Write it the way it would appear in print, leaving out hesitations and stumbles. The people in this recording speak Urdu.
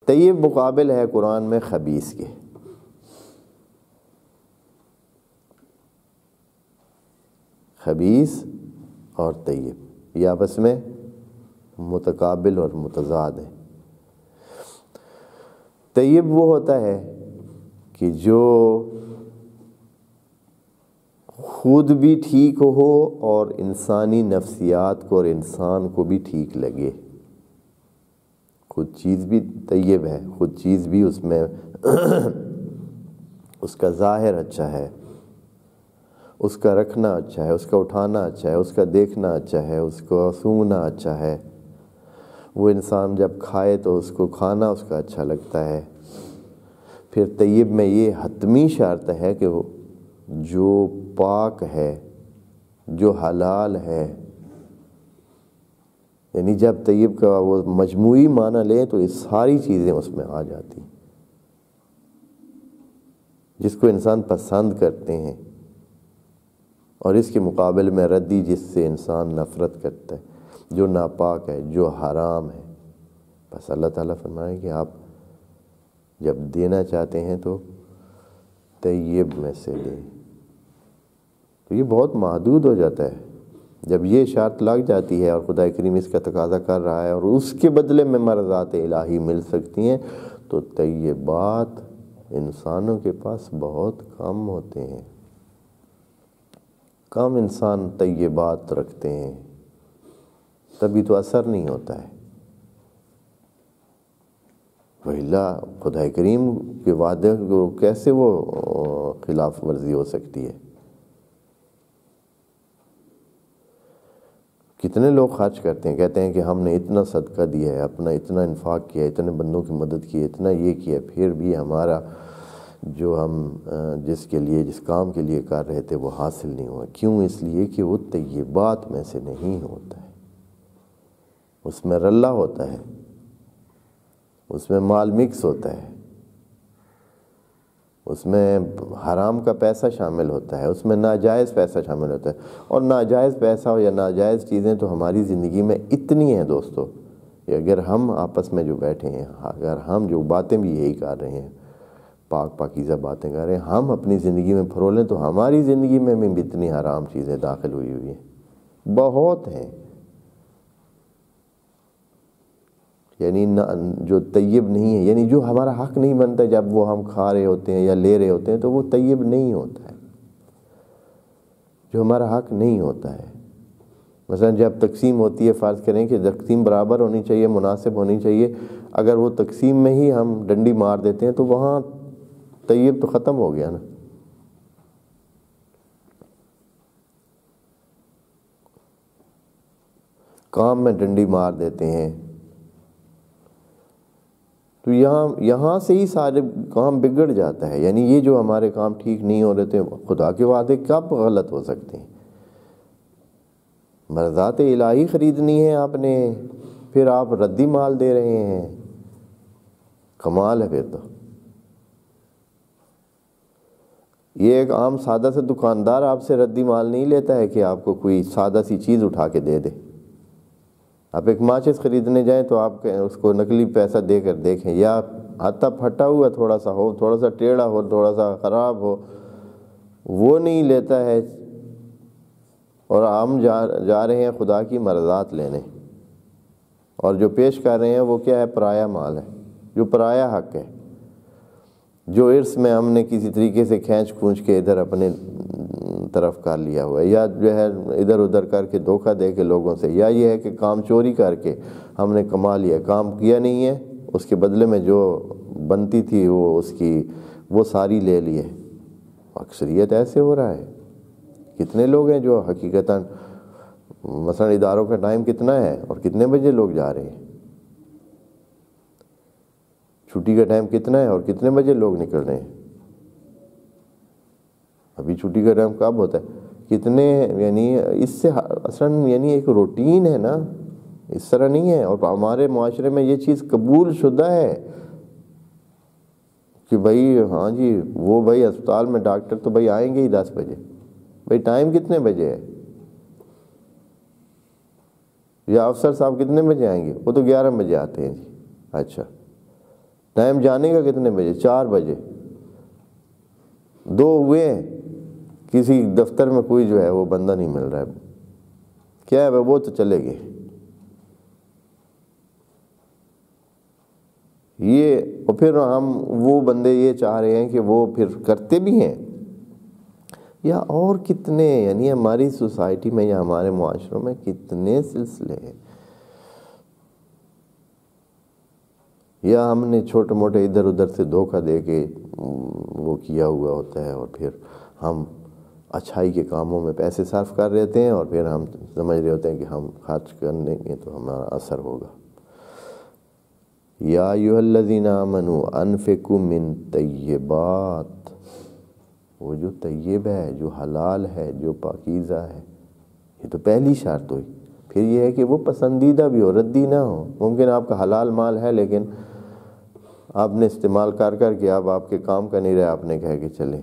طیب مقابل ہے قرآن میں خبیث کے. خبیث اور طیب یہ آپس میں متقابل اور متضاد ہیں. طیب وہ ہوتا ہے کہ جو خود بھی ٹھیک ہو اور انسانی نفسیات کو اور انسان کو بھی ٹھیک لگے. خود چیز بھی طیب ہے، خود چیز بھی اس میں اس کا ظاہر اچھا ہے، اس کا رکھنا اچھا ہے، اس کا اٹھانا اچھا ہے، اس کا دیکھنا اچھا ہے، اس کو سونگنا اچھا ہے. وہ انسان جب کھائے تو اس کو کھانا اس کا اچھا لگتا ہے. پھر طیب میں یہ حتمی شرط ہے کہ وہ جو پاک ہے، جو حلال ہے، یعنی جب طیب کا وہ مجموعی معنی لیں تو یہ ساری چیزیں اس میں آ جاتی ہیں جس کو انسان پسند کرتے ہیں، اور اس کے مقابل میں ردی جس سے انسان نفرت کرتا ہے، جو ناپاک ہے، جو حرام ہے. بس اللہ تعالیٰ فرمائے کہ آپ جب دینا چاہتے ہیں تو طیب میں سے دیں. تو یہ بہت محدود ہو جاتا ہے جب یہ شرط لگ جاتی ہے اور خدا کریم اس کا تقاضا کر رہا ہے اور اس کے بدلے میں مرضات الہی مل سکتی ہیں، تو طیبات انسانوں کے پاس بہت کم ہوتے ہیں. کم انسان طیبات رکھتے ہیں، تبھی تو اثر نہیں ہوتا ہے. وَإِلَّا خدا کریم کے وعدے کو کیسے وہ خلاف ورزی ہو سکتی ہے؟ کتنے لوگ خرچ کرتے ہیں، کہتے ہیں کہ ہم نے اتنا صدقہ دیا ہے، اپنا اتنا انفاق کیا ہے، اتنے بندوں کی مدد کی ہے، اتنا یہ کیا، پھر بھی ہمارا جو ہم جس کام کے لیے کر رہے تھے وہ حاصل نہیں ہوا. کیوں؟ اس لیے کہ وہ طیبات میں سے نہیں ہوتا ہے. اس میں رلا ہوتا ہے، اس میں مال مکس ہوتا ہے، اس میں حرام کا پیسہ شامل ہوتا ہے، اس میں ناجائز پیسہ شامل ہوتا ہے. اور ناجائز پیسہ یا ناجائز چیزیں تو ہماری زندگی میں اتنی ہیں دوستو کہ اگر ہم آپس میں جو بیٹھے ہیں، اگر ہم جو باتیں بھی یہی کر رہے ہیں، پاکیزہ باتیں کر رہے ہیں، ہم اپنی زندگی میں پھرولیں تو ہماری زندگی میں بھی اتنی حرام چیزیں داخل ہوئی ہیں، بہت ہیں. یعنی جو طیب نہیں ہے، یعنی جو ہمارا حق نہیں بنتا جب وہ ہم کھا رہے ہوتے ہیں یا لے رہے ہوتے ہیں تو وہ طیب نہیں ہوتا ہے. جو ہمارا حق نہیں ہوتا ہے، مثلا جب تقسیم ہوتی ہے، فرض کریں کہ تقسیم برابر ہونی چاہیے، مناسب ہونی چاہیے، اگر وہ تقسیم میں ہی ہم ڈنڈی مار دیتے ہیں تو وہاں طیب تو ختم ہو گیا نا. کام میں ڈنڈی مار دیتے ہیں تو یہاں سے ہی سارے کام بگڑ جاتا ہے. یعنی یہ جو ہمارے کام ٹھیک نہیں ہو رہے تھے، خدا کے وعدے کب غلط ہو سکتے ہیں؟ مرضات الہی خریدنی ہے آپ نے، پھر آپ ردی مال دے رہے ہیں. کمال ہے. پھر تو یہ ایک عام سادہ سے دکاندار آپ سے ردی مال نہیں لیتا ہے کہ آپ کو کوئی سادہ سی چیز اٹھا کے دے دے. آپ ایک ماچس خریدنے جائیں تو آپ اس کو نقلی پیسہ دے کر دیکھیں، یا ہتھا پھٹا ہوا تھوڑا سا ہو، تھوڑا سا ٹیڑھا ہو، تھوڑا سا خراب ہو، وہ نہیں لیتا ہے. اور ہم جا رہے ہیں خدا کی مرضات لینے، اور جو پیش کر رہے ہیں وہ کیا ہے؟ پرایا مال ہے، جو پرایا حق ہے، جو ارث میں ہم نے کسی طریقے سے کھینچ کھونچ کے ادھر اپنے طرف کر لیا ہوا ہے، یا جو ہے ادھر ادھر کر کے دھوکہ دے کے لوگوں سے، یا یہ ہے کہ کام چوری کر کے ہم نے کما لیا، کام کیا نہیں ہے، اس کے بدلے میں جو بنتی تھی وہ ساری لے لیے. اکثریت ایسے ہو رہا ہے. کتنے لوگ ہیں جو حقیقتاً مثلا اداروں کا ٹائم کتنا ہے اور کتنے بجے لوگ جا رہے ہیں، چھٹی کا ٹائم کتنا ہے اور کتنے بجے لوگ نکل رہے ہیں. ابھی چھٹی کا ٹائم کب ہوتا ہے، کتنے، یعنی اس سے اصلاً یعنی ایک روٹین ہے نا، اس طرح نہیں ہے. اور ہمارے معاشرے میں یہ چیز قبول شدہ ہے کہ بھائی ہاں جی، وہ بھائی اسپتال میں ڈاکٹر تو بھائی آئیں گے ہی 10 بجے، بھائی ٹائم کتنے بجے ہے، یا افسر صاحب کتنے بجے آئیں گے، وہ تو 11 بجے آتے ہیں جی. اچھا ٹائم جانے کا کتنے بجے؟ 4 بجے، 2 ہوئے ہیں، کسی دفتر میں کوئی جو ہے وہ بندہ نہیں مل رہا ہے، کیا ہے وہ تو چلے گئے۔ یہ اور پھر ہم وہ بندے یہ چاہ رہے ہیں کہ وہ پھر کرتے بھی ہیں، یا اور کتنے، یعنی ہماری سوسائٹی میں یا ہمارے معاشروں میں کتنے سلسلے ہیں، یا ہم نے چھوٹے موٹے ادھر ادھر سے دھوکہ دے کے وہ کیا ہوا ہوتا ہے، اور پھر ہم اچھائی کے کاموں میں پیسے صرف کر رہتے ہیں، اور پھر ہم سمجھ رہے ہوتے ہیں کہ ہم خرچ کر دیں گے تو ہمارا اثر ہوگا۔ یا ایھا الذین آمنوا انفقوا من طیبات، وہ جو طیب ہے، جو حلال ہے، جو پاکیزہ ہے، یہ تو پہلی شرط ہوئی۔ پھر یہ ہے کہ وہ پسندیدہ بھی ہو، ردی نہ ہو۔ ممکن آپ کا حلال مال ہے لیکن آپ نے استعمال کر کے اب آپ کے کام کا نہیں رہا، آپ نے کہا کہ چلیں